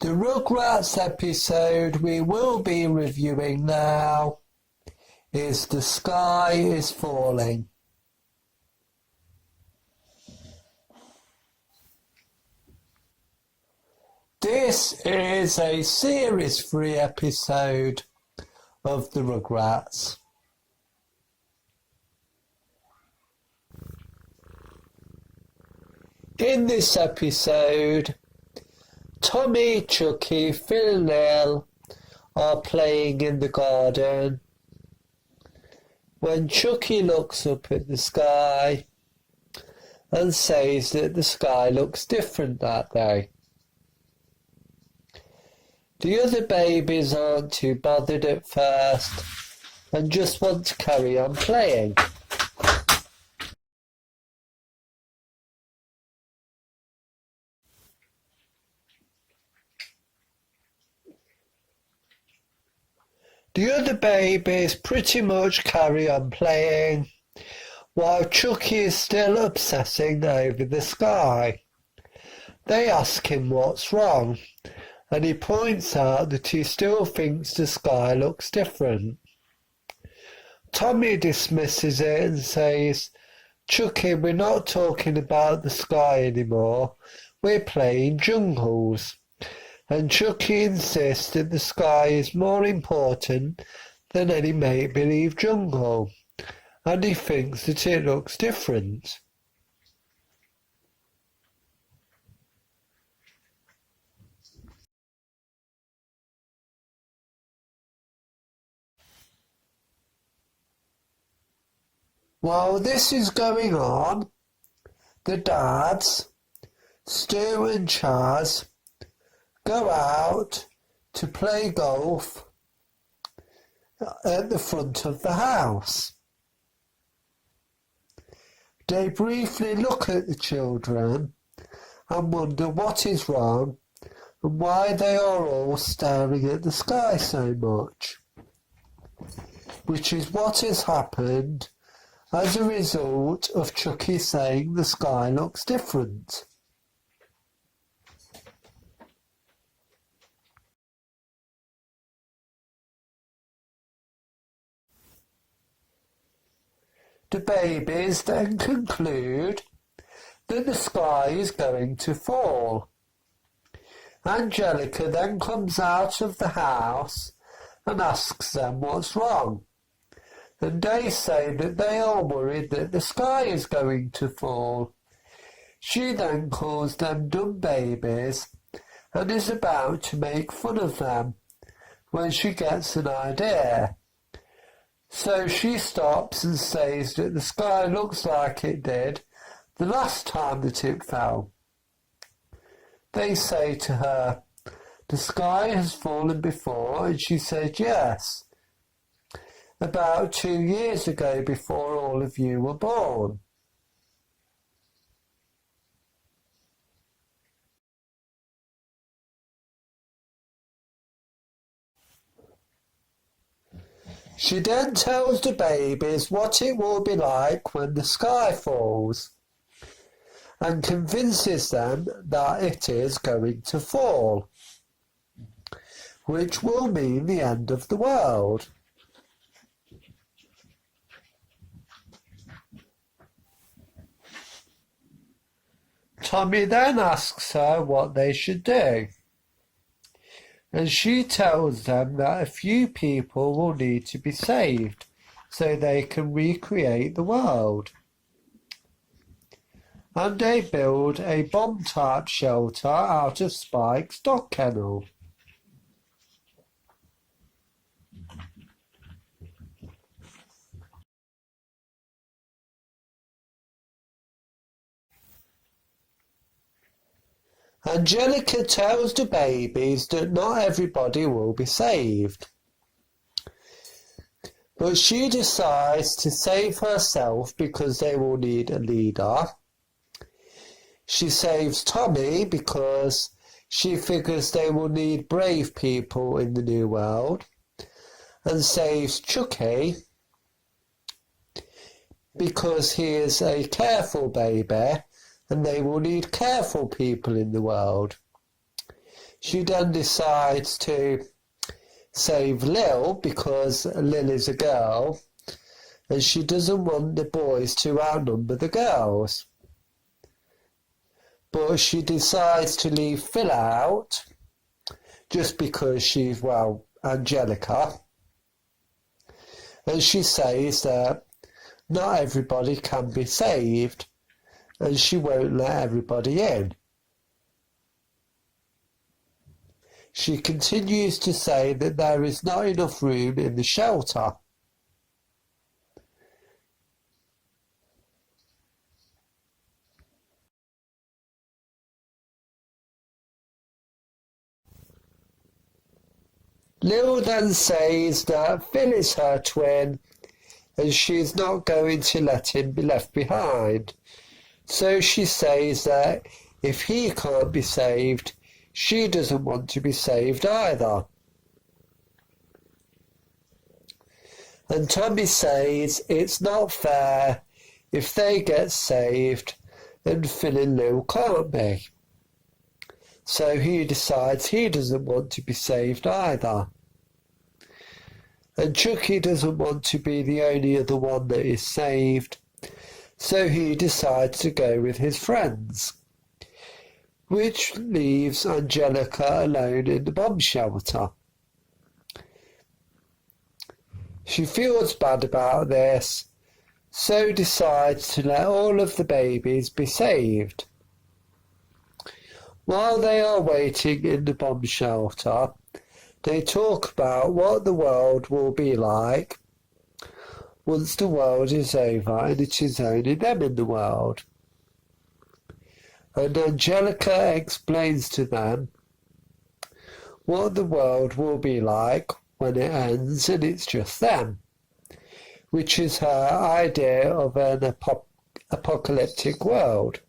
The RugRats episode we will be reviewing now is The Sky is Falling. This is a series 3 episode of the RugRats. In this episode, Tommy, Chucky, Phil and Neil are playing in the garden when Chucky looks up at the sky and says that the sky looks different that day. The other babies aren't too bothered at first and just want to carry on playing. The other babies pretty much carry on playing, while Chucky is still obsessing over the sky. They ask him what's wrong, and he points out that he still thinks the sky looks different. Tommy dismisses it and says, "Chucky, we're not talking about the sky anymore, we're playing jungles." And Chucky insists that the sky is more important than any make-believe jungle, and he thinks that it looks different. While this is going on, the dads, Stu and Chaz, go out to play golf at the front of the house. They briefly look at the children and wonder what is wrong and why they are all staring at the sky so much, which is what has happened as a result of Chucky saying the sky looks different. The babies then conclude that the sky is going to fall. Angelica then comes out of the house and asks them what's wrong, and they say that they are worried that the sky is going to fall. She then calls them dumb babies and is about to make fun of them when she gets an idea. So she stops and says that the sky looks like it did the last time that it fell. They say to her, "The sky has fallen before," and she said yes, about 2 years ago before all of you were born. She then tells the babies what it will be like when the sky falls, and convinces them that it is going to fall, which will mean the end of the world. Tommy then asks her what they should do, and she tells them that a few people will need to be saved so they can recreate the world. And they build a bomb-type shelter out of Spike's dog kennel. Angelica tells the babies that not everybody will be saved, but she decides to save herself because they will need a leader. She saves Tommy because she figures they will need brave people in the new world, and saves Chucky because he is a careful baby and they will need careful people in the world. She then decides to save Lil because Lil is a girl and she doesn't want the boys to outnumber the girls. But she decides to leave Phil out just because she's, Angelica. And she says that not everybody can be saved and she won't let everybody in. She continues to say that there is not enough room in the shelter. Lil then says that Phil is her twin and she is not going to let him be left behind. So she says that if he can't be saved, she doesn't want to be saved either. And Tommy says it's not fair if they get saved and Phil and Lil can't be. So he decides he doesn't want to be saved either. And Chucky doesn't want to be the only other one that is saved, so he decides to go with his friends, which leaves Angelica alone in the bomb shelter. She feels bad about this, so decides to let all of the babies be saved. While they are waiting in the bomb shelter, they talk about what the world will be like once the world is over and it is only them in the world. And Angelica explains to them what the world will be like when it ends and it's just them, which is her idea of an apocalyptic world.